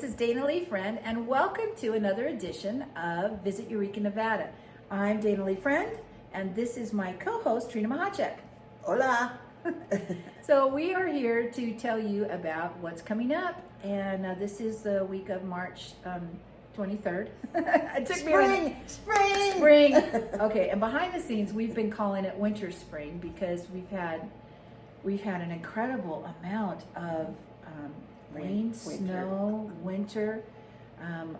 this is Dana Lee Friend, and welcome to another edition of Visit Eureka Nevada. I'm Dana Lee Friend, and this is my co-host, Trina Machacek. Hola! So we are here to tell you about what's coming up, and this is the week of March 23rd. It took Spring! Okay, and behind the scenes, we've been calling it winter spring because we've had an incredible amount of rain, snow, winter,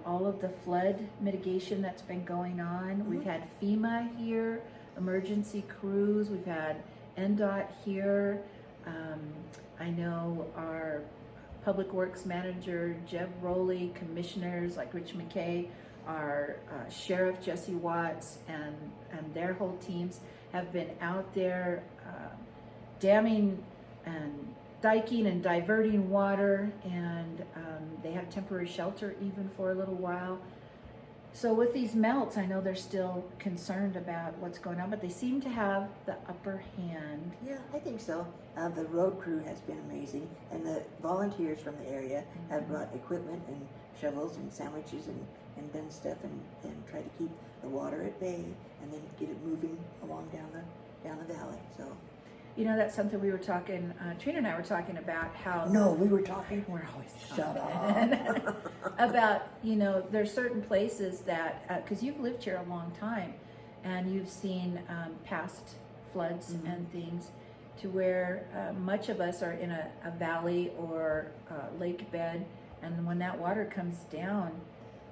all of the flood mitigation that's been going on. Mm-hmm. We've had FEMA here, emergency crews. We've had NDOT here. I know our Public Works Manager, Jeb Rowley, commissioners like Rich McKay, our Sheriff Jesse Watts, and their whole teams have been out there damming and diking and diverting water, and they have temporary shelter even for a little while. So with these melts, I know they're still concerned about what's going on, but they seem to have the upper hand. Yeah, I think so. The road crew has been amazing, and the volunteers from the area have brought equipment and shovels and sandwiches and done stuff and try to keep the water at bay and then get it moving along down the valley. So. You know, that's something we were talking, Trina and I were talking about how... No, we were talking. We're always Shut talking. up. About, you know, there's certain places that, because you've lived here a long time, and you've seen past floods and things, to where much of us are in a valley or lake bed, and when that water comes down,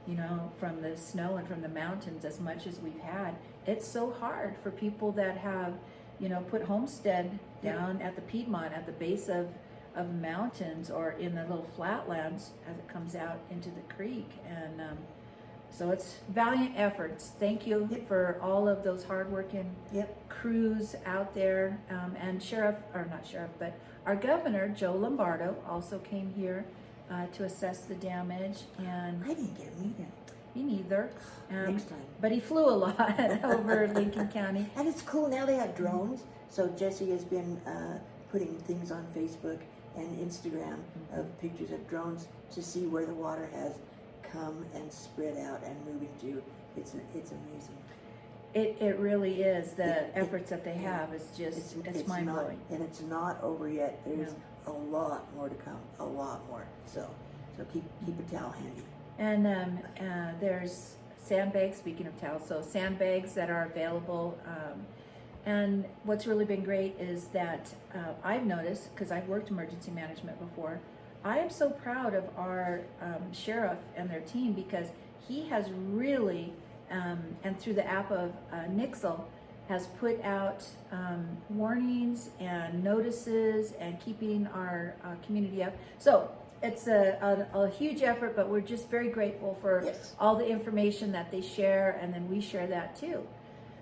you know, from the snow and from the mountains, as much as we've had, it's so hard for people that have, you know, put homestead down at the Piedmont, at the base of mountains, or in the little flatlands as it comes out into the creek. And so it's valiant efforts. Thank you for all of those hardworking crews out there. And but our governor, Joe Lombardo, also came here to assess the damage. And I didn't get to meet him. Me neither. Next time. But he flew a lot over Lincoln County. And it's cool, now they have drones. So Jesse has been putting things on Facebook and Instagram of pictures of drones to see where the water has come and spread out and moving to. It's amazing. It really is. The efforts that they have is just, it's mind-blowing. And it's not over yet. There's a lot more to come, a lot more. So keep a towel handy. And there's sandbags, speaking of towels, so sandbags that are available. And what's really been great is that I've noticed, because I've worked emergency management before, I am so proud of our sheriff and their team, because he has really, and through the app of Nixle, has put out warnings and notices and keeping our community up. So it's a huge effort, but we're just very grateful for all the information that they share, and then we share that too.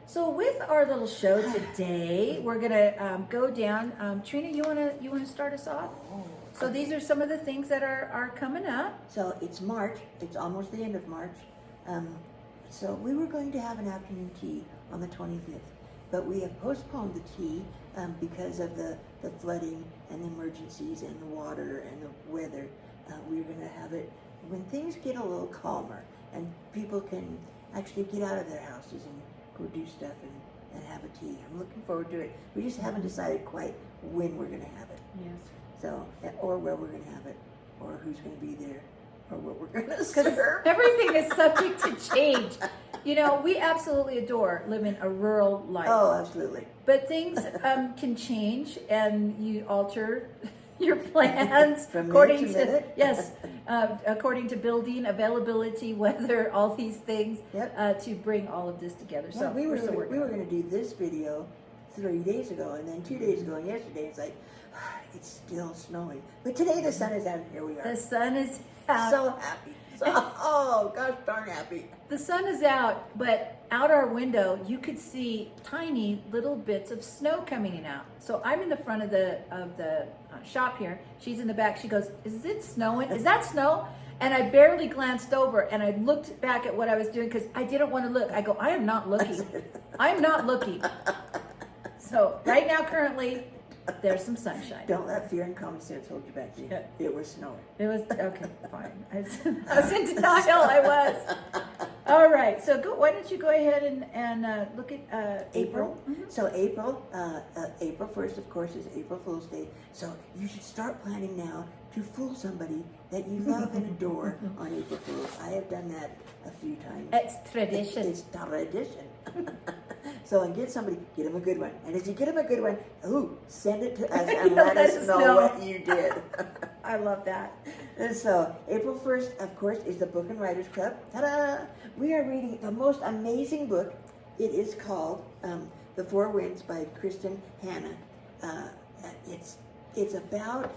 So with our little show today, we're gonna go down. Trina, you wanna start us off? So these are some of the things that are coming up. So it's March. It's almost the end of March. So we were going to have an afternoon tea on the 25th, but we have postponed the tea because of the flooding and the emergencies and the water and the weather. We're going to have it when things get a little calmer and people can actually get out of their houses and go do stuff and have a tea. I'm looking forward to it. We just haven't decided quite when we're going to have it. Yes. So, or where we're going to have it, or who's going to be there, or what we're going to serve. Everything is subject to change. You know, we absolutely adore living a rural life. Oh, absolutely. But things can change, and you alter your plans according to building availability, weather, all these things to bring all of this together. So we were going to do this video 3 days ago, and then 2 days ago, and yesterday it's like it's still snowing. But today the sun is out, and here we are. The sun is out. So happy. Oh gosh darn happy. The sun is out, but out our window you could see tiny little bits of snow coming out. So I'm in the front of the shop here. She's in the back. She goes, "Is it snowing? Is that snow?" And I barely glanced over, and I looked back at what I was doing because I didn't want to look. I go, "I am not looking. I am not looking." So right now, currently, there's some sunshine. Don't let fear and common sense hold you back. Yeah. It was snowing. It was, okay, fine. I was in denial, I was. All right, so why don't you go ahead and look at April? Mm-hmm. So April 1st, of course, is April Fool's Day. So you should start planning now to fool somebody that you love and adore on April Fool's. I have done that a few times. It's tradition. It's tradition. So get them a good one. And if you get them a good one, send it to us and let us know what you did. I love that. And so April 1st, of course, is the Book and Writers Club. Ta-da! We are reading the most amazing book. It is called The Four Winds by Kristen Hanna. It's about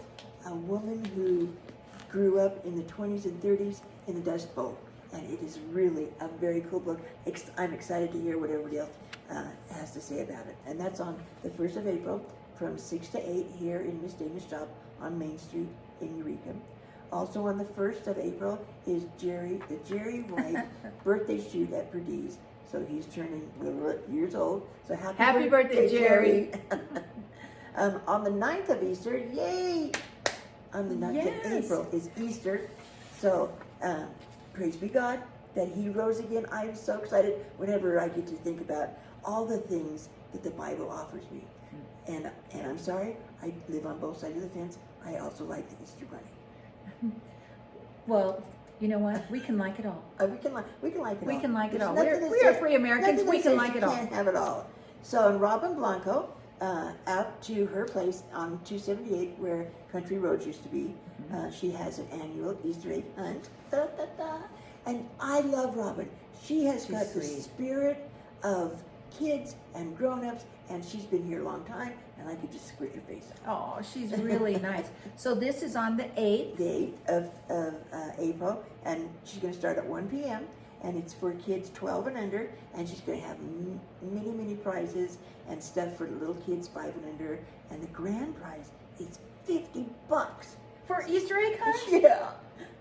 a woman who grew up in the 20s and 30s in the Dust Bowl. And it is really a very cool book. I'm excited to hear what everybody else has to say about it. And that's on the 1st of April from 6 to 8 here in Miss Dana's shop on Main Street in Eureka. Also on the 1st of April is the Jerry White birthday shoot at Perdee's. So he's turning years old. So happy birthday, Jerry. On the 9th of Easter, yay! On the 9th of April is Easter. So praise be God that he rose again. I'm so excited whenever I get to think about all the things that the Bible offers me. And I'm sorry, I live on both sides of the fence. I also like the Easter Bunny. Well, you know what? We can like it all. We can like it all. We can like it all. There's We are free Americans. We can like it all. You can't have it all. So in Robin Blanco, out to her place on 278 where Country Roads used to be, she has an annual Easter egg hunt. Da, da, da. And I love Robin. She has got the spirit of kids and grown-ups, and she's been here a long time, and I could just squish her face off. Oh, she's really nice. So this is on the 8th. The 8th of April, and she's going to start at 1 p.m., and it's for kids 12 and under, and she's going to have many prizes and stuff for the little kids 5 and under, and the grand prize is $50. For Easter egg hunt? Yeah.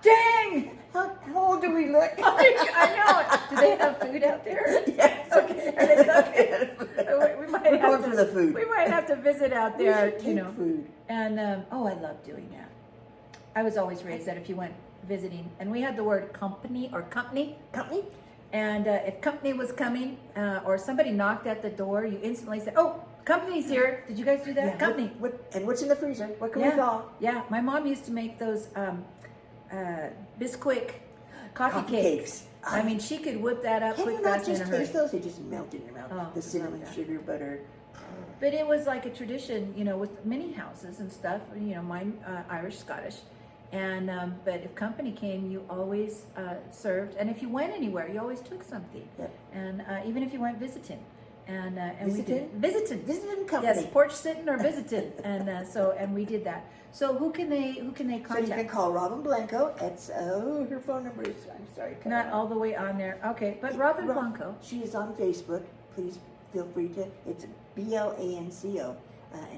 Dang! How old do we look? I know. Do they have food out there? Yes. Okay. Are they cooking? We might have going for the food. We might have to visit out there, food. And I love doing that. I was always raised that if you went visiting, and we had the word company. And if company was coming, or somebody knocked at the door, you instantly said, "Oh, company's here." Did you guys do that? Yeah, Company. And what's in the freezer? What can we thaw? Yeah, my mom used to make those Bisquick coffee cakes. I mean, she could whip that up quick, fast, in a hurry. Can you not just taste those? They just melt in your mouth. Oh, the cinnamon, sugar, butter. But it was like a tradition, with many houses and stuff. Mine Irish, Scottish, and but if company came, you always served, and if you went anywhere, you always took something. Yep. And even if you went visiting, and visiting company. Yes, porch sitting or visiting, and we did that. So who can they contact? So you can call Robin Blanco. It's her phone number is, I'm sorry, not all the way on there. Okay, but Robin Blanco. She is on Facebook. Please feel free to. It's Blanco, and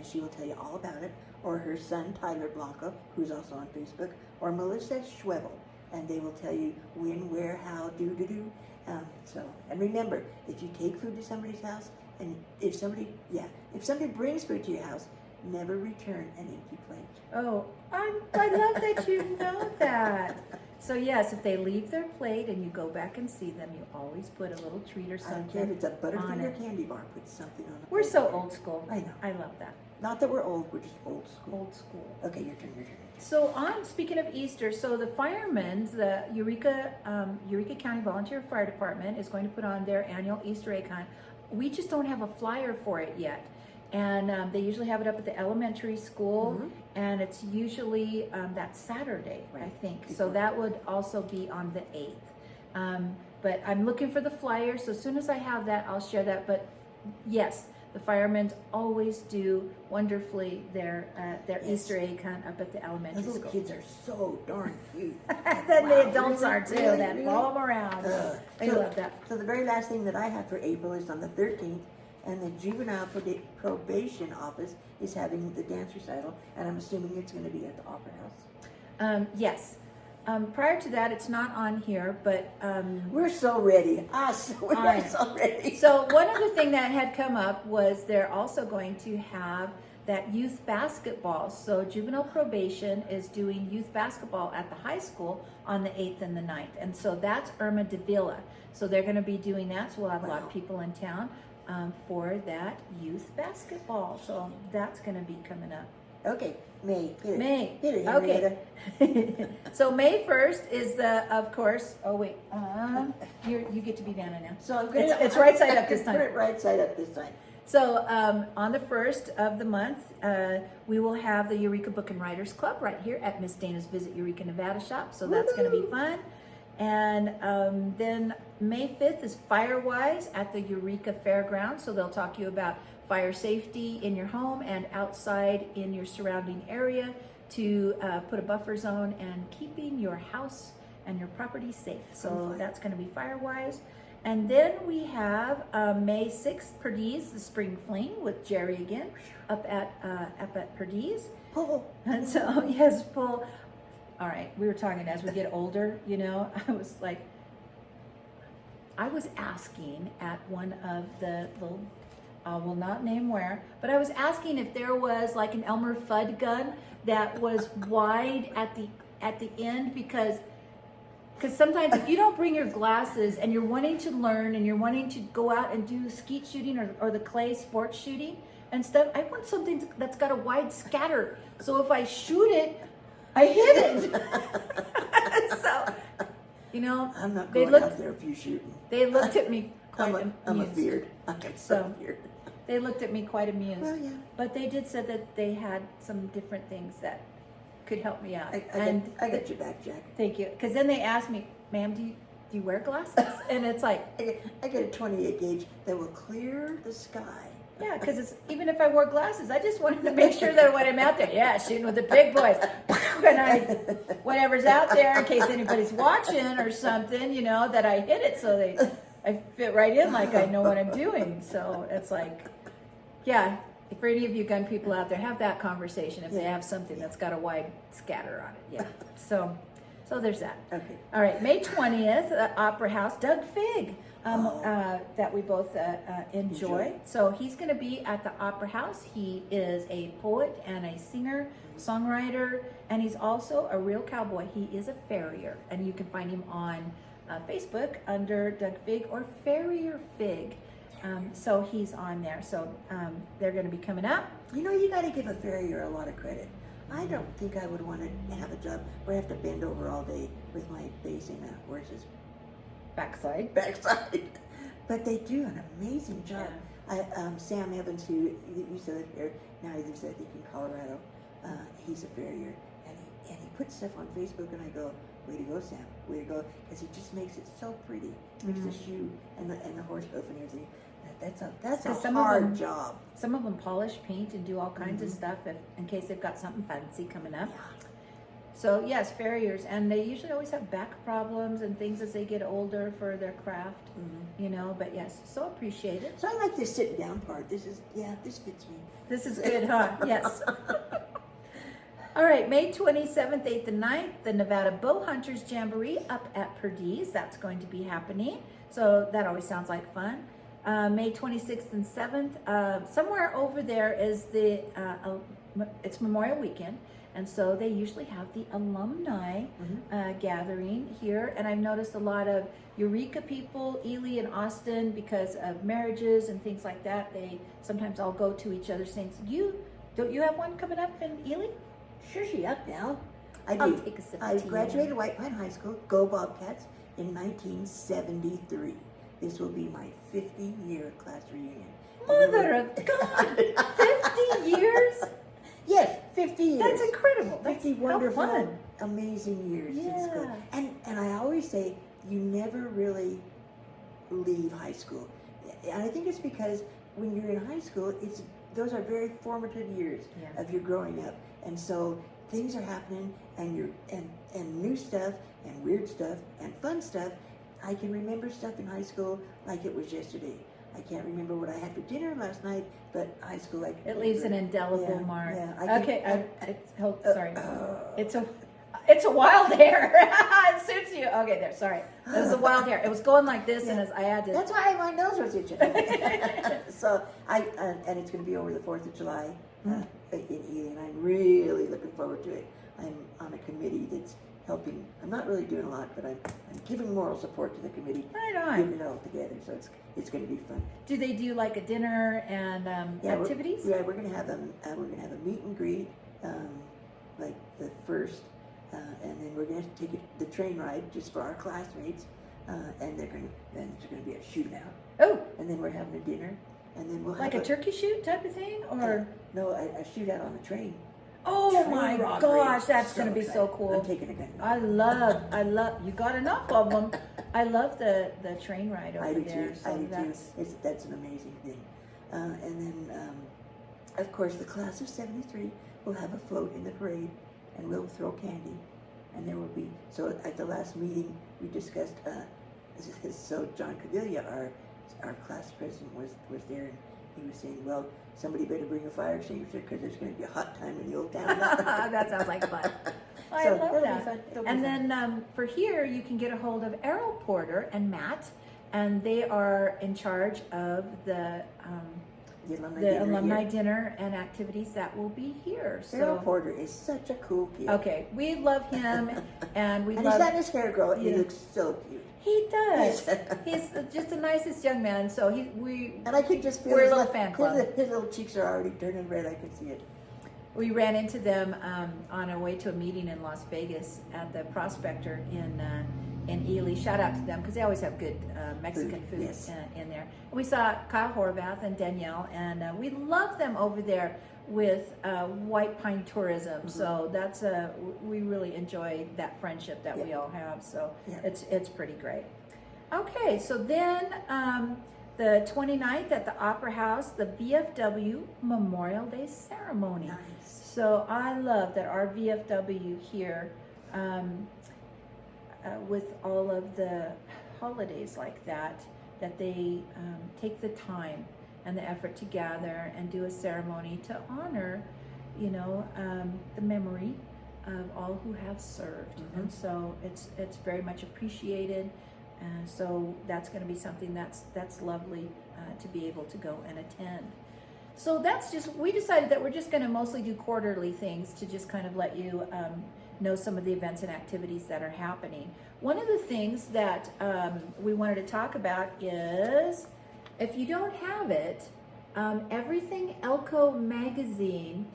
she will tell you all about it. Or her son Tyler Blanco, who's also on Facebook, or Melissa Schwebel, and they will tell you when, where, how, do. And remember, if you take food to somebody's house, and if somebody brings food to your house, never return an empty plate. Oh, I love that you know that. So yes, if they leave their plate and you go back and see them, you always put a little treat or something. I don't care if it's a Butterfinger candy bar, put something on it. We're so old school. I know. I love that. Not that we're old, we're just old school. Old school. Okay, your turn. So speaking of Easter, so the firemen, the Eureka County Volunteer Fire Department is going to put on their annual Easter egg hunt. We just don't have a flyer for it yet. And they usually have it up at the elementary school, and it's usually that Saturday, I think. So that would also be on the 8th. But I'm looking for the flyer, so as soon as I have that, I'll share that. But yes, the firemen always do wonderfully their Easter egg hunt up at the elementary Those school. little kids are so darn cute. Then the adults are too, really, that really? follow them around. I love that. So the very last thing that I have for April is on the 13th, and the Juvenile Probation Office is having the dance recital, and I'm assuming it's going to be at the Opera House. Yes. Prior to that, it's not on here, but we're so ready. We're so ready. So one other thing that had come up was they're also going to have that youth basketball. So juvenile probation is doing youth basketball at the high school on the 8th and the 9th. And so that's Irma Davila. So they're going to be doing that. So we'll have a lot of people in town for that youth basketball. So that's going to be coming up. Okay, May. May. Hit it, Okay. So May 1st is of course, oh wait, you get to be Vanna now. So I'm gonna, it's right side up this time. Put it right side up this time. So on the 1st of the month, we will have the Eureka Book and Writers Club right here at Miss Dana's Visit Eureka Nevada shop. So that's going to be fun. And then May 5th is Firewise at the Eureka Fairgrounds. So they'll talk to you about fire safety in your home and outside in your surrounding area to put a buffer zone and keeping your house and your property safe. So that's going to be Firewise. And then we have May 6th, Perdiz, the Spring Fling with Jerry again, up at Perdiz. Pull. And so, yes, pull. All right, we were talking as we get older, you know, I was asking at one of the little, I will not name where, but I was asking if there was like an Elmer Fudd gun that was wide at the end because sometimes if you don't bring your glasses and you're wanting to learn and you're wanting to go out and do skeet shooting or the clay sports shooting and stuff, I want something that's got a wide scatter. So if I shoot it, I hit it. So, you know, I'm not going out there if you shooting. They looked at me quite amused. I'm afeared. So they looked at me quite amused. Well, yeah. But they did say that they had some different things that could help me out. I got your back, Jack. Thank you. Because then they asked me, ma'am, do you wear glasses? And it's like, I get a 28 gauge that will clear the sky. yeah, because it's even if I wore glasses, I just wanted to make sure that when I'm out there, yeah, shooting with the big boys, and whatever's out there in case anybody's watching or something, you know, that I hit it so I fit right in like I know what I'm doing. So it's like, yeah. For any of you gun people out there, have that conversation if they have something that's got a wide scatter on it. Yeah. So there's that. Okay. All right. May 20th, Opera House, Doug Figg, that we both enjoy. So he's going to be at the Opera House. He is a poet and a singer, songwriter, and he's also a real cowboy. He is a farrier, and you can find him on Facebook under Doug Figg or Farrier Fig. So he's on there. So they're going to be coming up. You know, you got to give a farrier a lot of credit. I don't think I would want to have a job where I have to bend over all day with my face in a horse's backside. But they do an amazing job. Yeah. Sam Evans, who used to live here, now he lives, I think, in Colorado. He's a farrier, and he puts stuff on Facebook, and I go, way to go, Sam, way to go, because he just makes it so pretty. Makes the shoe and the horse hoof and everything. That's a hard job. Some of them polish, paint, and do all kinds of stuff in case they've got something fancy coming up. Yeah. So yes, farriers, and they usually always have back problems and things as they get older for their craft, you know. But yes, so appreciate it. So I like the sit down part. This fits me. This is good, huh? Yes. All right, May 27th, 8th, and 9th, the Nevada Bow Hunters Jamboree up at Perdiz. That's going to be happening. So that always sounds like fun. May 26th and 7th, somewhere over there is it's Memorial Weekend. And so they usually have the alumni gathering here. And I've noticed a lot of Eureka people, Ely and Austin, because of marriages and things like that, they sometimes all go to each other's things. Don't you have one coming up in Ely? Sure, she up now. I'll take a sip of I tea. graduated White Pine High School, go Bobcats, in 1973. This will be my 50-year class reunion. Mother of God! 50 years? Yes, 50 years. That's incredible. 50 wonderful, fun. amazing years Yeah. in school. And I always say, you never really leave high school. And I think it's because when you're in high school, those are very formative years of your growing up. And so things are happening, and new stuff, and weird stuff, and fun stuff. I can remember stuff in high school like it was yesterday. I can't remember what I had for dinner last night, but high school, like, it leaves an indelible mark. Yeah, sorry. It's a wild hair. It suits you. Okay, there. Sorry. It was a wild hair. It was going like this, and as I had to. That's why my nose was itching. So and it's going to be over the 4th of July in Ely, and I'm really looking forward to it. I'm on a committee that's helping. I'm not really doing a lot, but I'm giving moral support to the committee. Right on. Getting it all together, so it's going to be fun. Do they do like a dinner and activities? We're going to have a meet and greet, like the first, and then we're going to take the train ride just for our classmates, and then there's going to be a shootout. Oh. And then we're having a dinner, and then we'll have like a turkey shoot type of thing, or no, a shootout on the train. Oh my gosh, that's going to be so cool. I'm taking a gun. I love, you got enough of them. I love the train ride over there. I do too. That's an amazing thing. And then, of course, the class of 73 will have a float in the parade, and we'll throw candy. And there will be, so at the last meeting, we discussed, so John Cavilla, our class president, was there, and he was saying, well, somebody better bring a fire extinguisher because there's going to be a hot time in the old town. That sounds like fun. I love that. And then for here, you can get a hold of Errol Porter and Matt, and they are in charge of the alumni dinner and activities that will be here. Errol Porter is such a cool kid. Okay, we love him, and he's got his hair girl. He looks so cute. He does. He's just the nicest young man. So and I could just feel we're a little fan club. His little cheeks are already turning red. I can see it. We ran into them on our way to a meeting in Las Vegas at the Prospector in Ely. Shout out to them because they always have good Mexican food in there. We saw Kyle Horvath and Danielle, and we love them over there with White Pine Tourism. Mm-hmm. So that's we really enjoy that friendship that we all have. So it's pretty great. Okay, so then the 29th at the Opera House, the VFW Memorial Day Ceremony. Nice. So I love that our VFW here, with all of the holidays like that they take the time and the effort to gather and do a ceremony to honor, the memory of all who have served. Mm-hmm. And so it's very much appreciated. And so that's going to be something that's lovely to be able to go and attend. So we decided that we're just going to mostly do quarterly things to just kind of let you know some of the events and activities that are happening. One of the things that we wanted to talk about is, if you don't have it, Everything Elko magazine.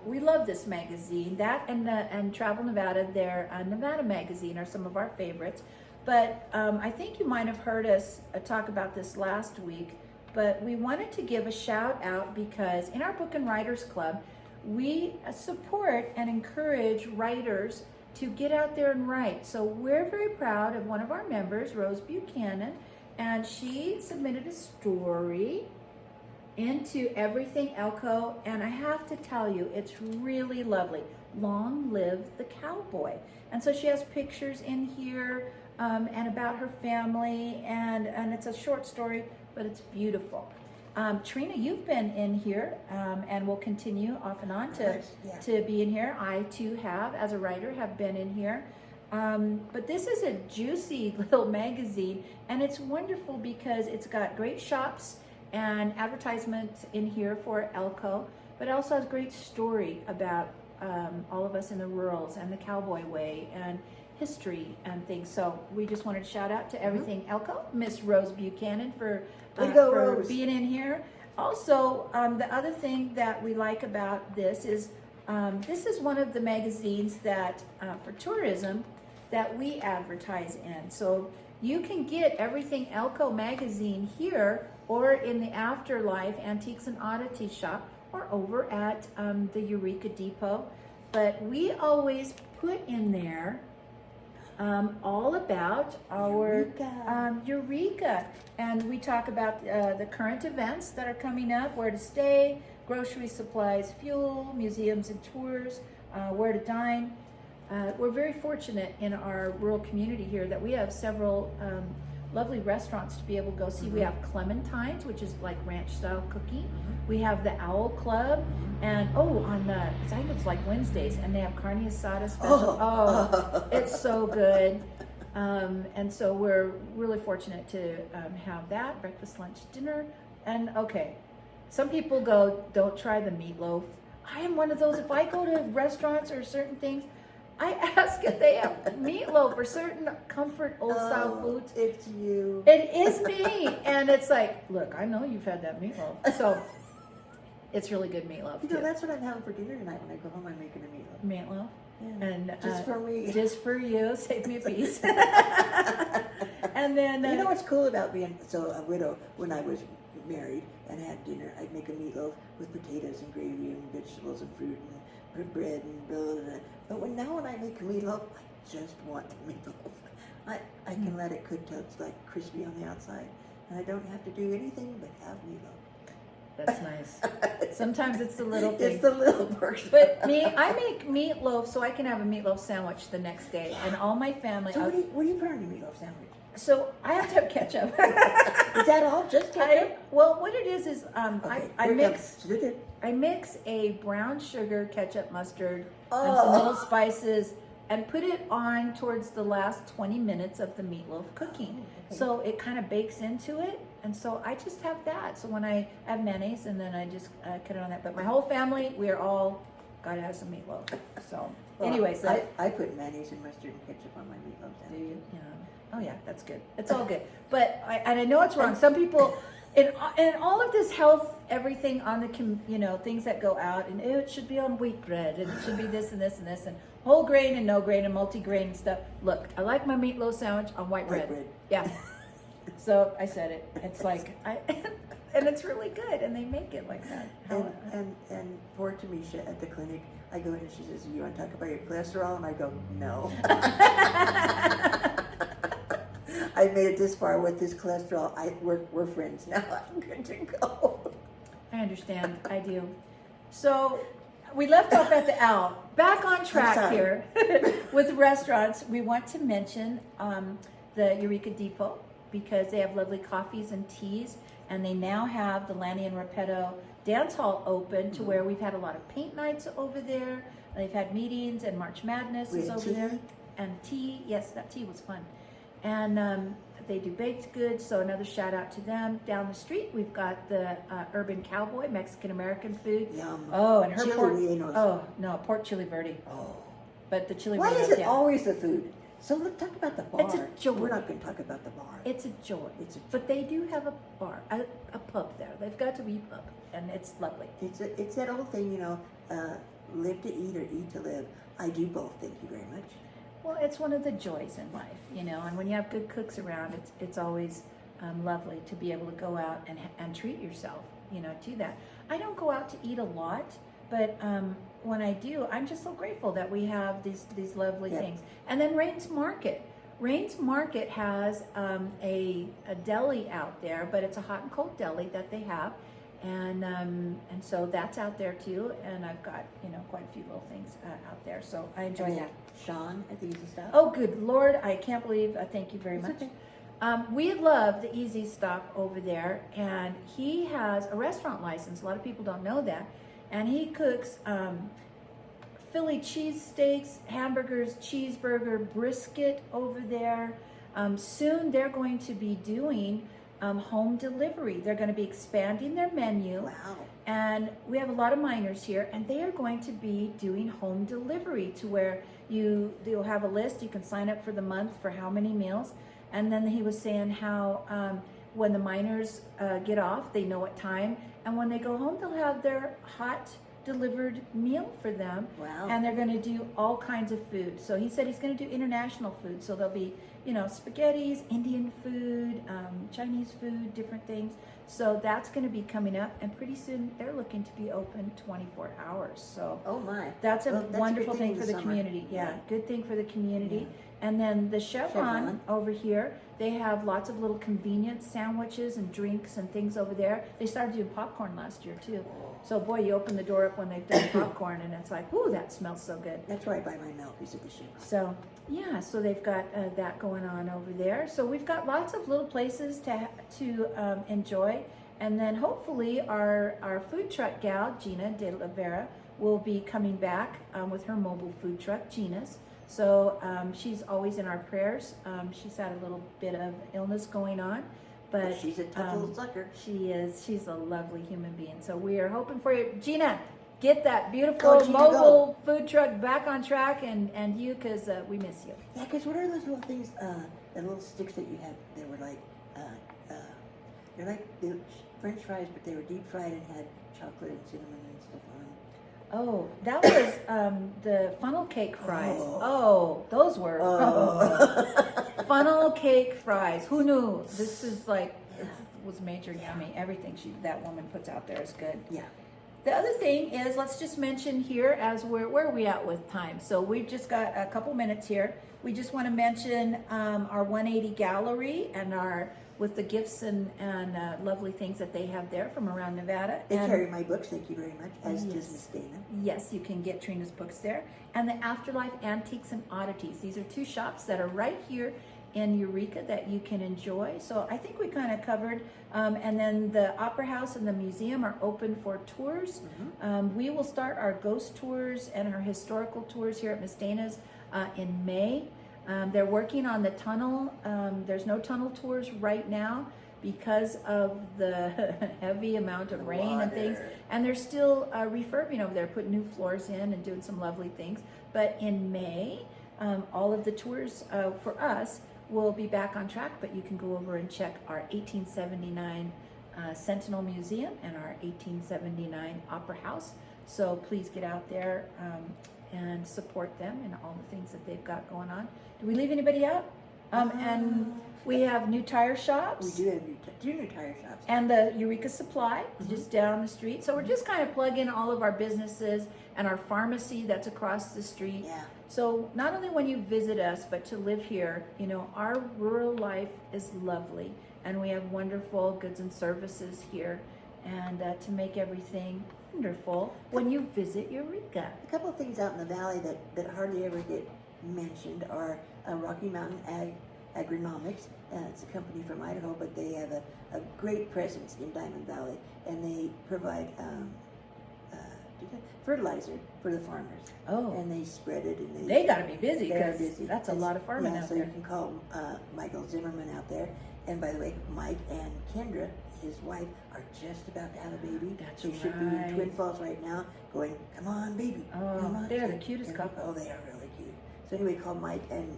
We love this magazine. That and Travel Nevada, their Nevada magazine, are some of our favorites. But I think you might have heard us talk about this last week. But we wanted to give a shout out because in our Book and Writers Club, we support and encourage writers to get out there and write. So we're very proud of one of our members, Rose Buchanan, and she submitted a story into Everything Elko, and I have to tell you, it's really lovely. Long live the cowboy. And so she has pictures in here and about her family, and it's a short story, but it's beautiful. Trina, you've been in here and will continue off and on to be in here. I too as a writer, have been in here. But this is a juicy little magazine, and it's wonderful because it's got great shops and advertisements in here for Elko, but it also has a great story about all of us in the rurals and the cowboy way and history and things. So we just wanted to shout out to Everything Elko, Miss Rose Buchanan for being in here. Also, the other thing that we like about this is one of the magazines that for tourism that we advertise in. So you can get Everything Elko magazine here or in the Afterlife Antiques and Oddity shop or over at the Eureka Depot. But we always put in there all about our Eureka. And we talk about the current events that are coming up, where to stay, grocery supplies, fuel, museums and tours, where to dine. We're very fortunate in our rural community here that we have several lovely restaurants to be able to go see. We have Clementine's, which is like ranch style cooking. We have the Owl Club. And on I think it's like Wednesdays, and they have carne asada special. It's so good. And so we're really fortunate to have that breakfast, lunch, dinner. And okay, some people go, don't try the meatloaf. I am one of those. If I go to restaurants or certain things, I ask if they have meatloaf or certain comfort old style foods. It's you. It is me. And it's like, look, I know you've had that meatloaf. So it's really good meatloaf. You know, that's what I'm having for dinner tonight when I go home. I'm making a meatloaf. Meatloaf? Yeah. And just for me. Just for you. Save me a piece. And then you know what's cool about being a widow? When I was married and had dinner, I'd make a meatloaf with potatoes and gravy and vegetables and fruit and bread and blah, blah, blah. But when I make a meatloaf, I just want the meatloaf. I can let it cook till it's like crispy on the outside, and I don't have to do anything but have meatloaf. That's nice. Sometimes it's the little things. It's the little perks. But I make meatloaf so I can have a meatloaf sandwich the next day, and all my family. So what do you put on your meatloaf sandwich? So I have to have ketchup. Is that all? Just ketchup? Well, what it is okay, I mix a brown sugar, ketchup, mustard, and Oh. some little spices, and put it on towards the last 20 minutes of the meatloaf cooking. Okay. So it kind of bakes into it, and so I just have that. So when I have mayonnaise, and then I just cut it on that. But my whole family, we are all gotta have some meatloaf. So anyway, so I put mayonnaise and mustard and ketchup on my meatloaf sandwich. do you? Yeah. Oh yeah, that's good. It's all good. But I know it's wrong. Some people, in all of this health, everything on the things that go out, and it should be on wheat bread, and it should be this and this and this, and whole grain and no grain and multi-grain and stuff. Look, I like my meatloaf sandwich on white bread. Yeah. So I said it. It's like and it's really good, and they make it like that. And poor Tamisha at the clinic, I go in and she says, "You want to talk about your cholesterol?" And I go, "No." I made it this far with this cholesterol. We're friends now. I'm good to go. I understand. I do. So we left off at the Owl. Back on track here with restaurants. We want to mention the Eureka Depot, because they have lovely coffees and teas, and they now have the Lanny and Repetto Dance Hall open to where we've had a lot of paint nights over there. They've had meetings, and March Madness is over there. And tea. Yes, that tea was fun. And they do baked goods, so another shout out to them. Down the street, we've got the Urban Cowboy, Mexican-American food. Yum. Oh, and her pork chili verde. Oh. But the chili Why verde. is it always the food? So let's talk about the bar. It's a joy. We're not going to talk about the bar. It's a joy. But they do have a bar, a pub there. They've got to be pub, and it's lovely. It's that old thing, live to eat or eat to live. I do both. Thank you very much. Well, it's one of the joys in life, and when you have good cooks around, it's always lovely to be able to go out and treat yourself, to that. I don't go out to eat a lot, but when I do, I'm just so grateful that we have these lovely things. And then Rain's Market. Rain's Market has a deli out there, but it's a hot and cold deli that they have. And so that's out there too, and I've got quite a few little things out there, so I enjoy that. Sean at the Easy Stop. Oh, good Lord! I can't believe. Thank you very much. Okay. We love the Easy Stop over there, and he has a restaurant license. A lot of people don't know that, and he cooks Philly cheesesteaks, hamburgers, cheeseburger, brisket over there. Soon they're going to be doing home delivery. They're going to be expanding their menu. Wow. And we have a lot of minors here, and they are going to be doing home delivery to where they'll have a list. You can sign up for the month for how many meals. And then he was saying how when the minors get off, they know what time. And when they go home, they'll have their hot delivered meal for them. Wow. And they're going to do all kinds of food. So he said he's going to do international food. So there'll be, spaghettis, Indian food, Chinese food, different things. So that's going to be coming up. And pretty soon they're looking to be open 24 hours. So oh my. That's a Well, that's wonderful a good thing for the summer. community. Yeah, good thing for the community. Yeah. And then the Chevron over here, they have lots of little convenience sandwiches and drinks and things over there. They started doing popcorn last year too. So boy, you open the door up when they've done popcorn, and it's like, ooh, that smells so good. That's where I buy my milk, is at the Chevron. So yeah, so they've got that going on over there. So we've got lots of little places to enjoy. And then hopefully our food truck gal, Gina de la Vera, will be coming back with her mobile food truck, Gina's. So she's always in our prayers. She's had a little bit of illness going on, but she's a tough little sucker. She is. She's a lovely human being. So we are hoping for you, Gina. Get that beautiful Gina, mobile food truck back on track, and you, because we miss you. Yeah, because what are those little things, the little sticks that you had? They were like, they're like French fries, but they were deep fried and had chocolate and cinnamon and stuff on them. Oh, that was the funnel cake fries. Oh, those were funnel cake fries. Who knew? This is like, it was major yummy. Everything that woman puts out there is good. Yeah. The other thing is, let's just mention here, as where are we at with time? So we've just got a couple minutes here. We just want to mention our 180 gallery and with the gifts and lovely things that they have there from around Nevada. They carry my books, thank you very much, as does Miss Dana. Yes, you can get Trina's books there. And the Afterlife Antiques and Oddities. These are two shops that are right here in Eureka that you can enjoy. So I think we kind of covered. And then the Opera House and the museum are open for tours. We will start our ghost tours and our historical tours here at Miss Dana's in May. They're working on the tunnel. There's no tunnel tours right now because of the heavy amount of rain and things. And they're still refurbing over there, putting new floors in and doing some lovely things. But in May, all of the tours for us will be back on track, but you can go over and check our 1879 Sentinel Museum and our 1879 Opera House. So please get out there and support them and all the things that they've got going on. Do we leave anybody out? And we have new tire shops. We do have two new tire shops. And the Eureka Supply, just down the street. So we're just kind of plugging all of our businesses and our pharmacy that's across the street. Yeah. So not only when you visit us, but to live here, our rural life is lovely. And we have wonderful goods and services here. And to make everything wonderful when you visit Eureka. A couple of things out in the valley that hardly ever get mentioned are Rocky Mountain Agronomics. It's a company from Idaho, but they have a great presence in Diamond Valley, and they provide fertilizer for the farmers. Oh. And they spread it, and they got to be busy because because that's a lot of farming out so there. you can call Michael Zimmerman out there. And by the way, Mike and Kendra, his wife, are just about to have a baby. That's they should be in Twin Falls right now, going, "Come on, baby." Oh, come on. they're the cutest couple. Oh, they are really cute. So anyway, call Mike and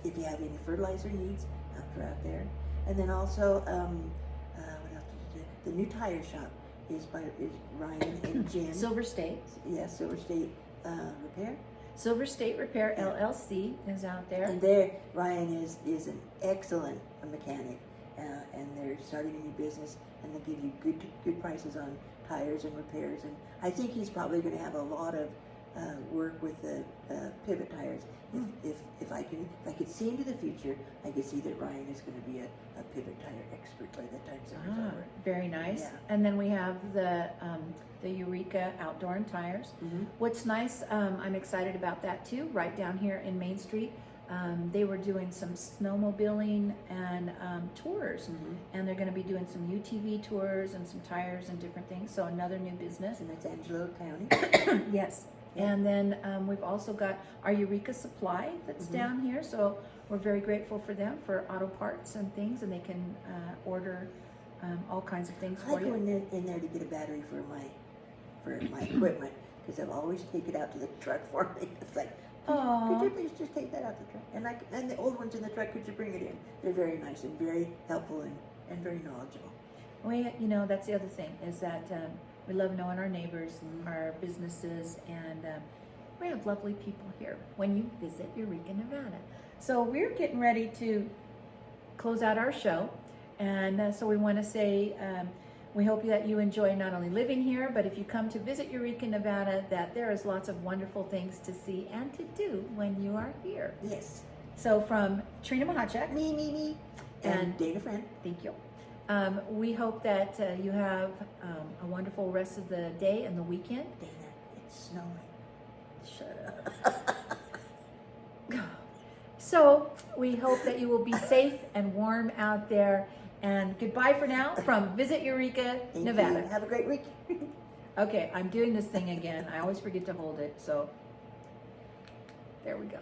if you have any fertilizer needs out there. And then also, what else did you do? The new tire shop is Ryan and Jen. Silver State. Yes, Silver State Repair. Silver State Repair LLC is out there. And there, Ryan is an excellent mechanic, and they're starting a new business, and they'll give you good prices on tires and repairs. And I think he's probably going to have a lot of work with the pivot tires. If I could see into the future, I could see that Ryan is going to be a pivot tire expert by the time summer's over. Very nice. Yeah. And then we have the Eureka Outdoor and Tires. What's nice, I'm excited about that too, right down here in Main Street. They were doing some snowmobiling and tours, and they're going to be doing some UTV tours and some tires and different things. So another new business. And that's Angelo County. Yes. And then we've also got our Eureka Supply that's down here. So we're very grateful for them for auto parts and things, and they can order all kinds of things I for like you. going in there to get a battery for my equipment, because they'll always take it out to the truck for me. It's like, could you please just take that out the truck? And the old ones in the truck, could you bring it in? They're very nice and very helpful and very knowledgeable. That's the other thing is that we love knowing our neighbors, our businesses, and we have lovely people here when you visit Eureka, Nevada. So we're getting ready to close out our show, and so we want to say we hope that you enjoy not only living here, but if you come to visit Eureka, Nevada, that there is lots of wonderful things to see and to do when you are here. Yes. So from Trina Machacek, Me, and Dana Friend. Thank you. We hope that you have a wonderful rest of the day and the weekend. Dana, it's snowing. Shut up. So we hope that you will be safe and warm out there, And goodbye for now from Visit Eureka, Thank Nevada. you. Have a great week. Okay, I'm doing this thing again. I always forget to hold it, so there we go.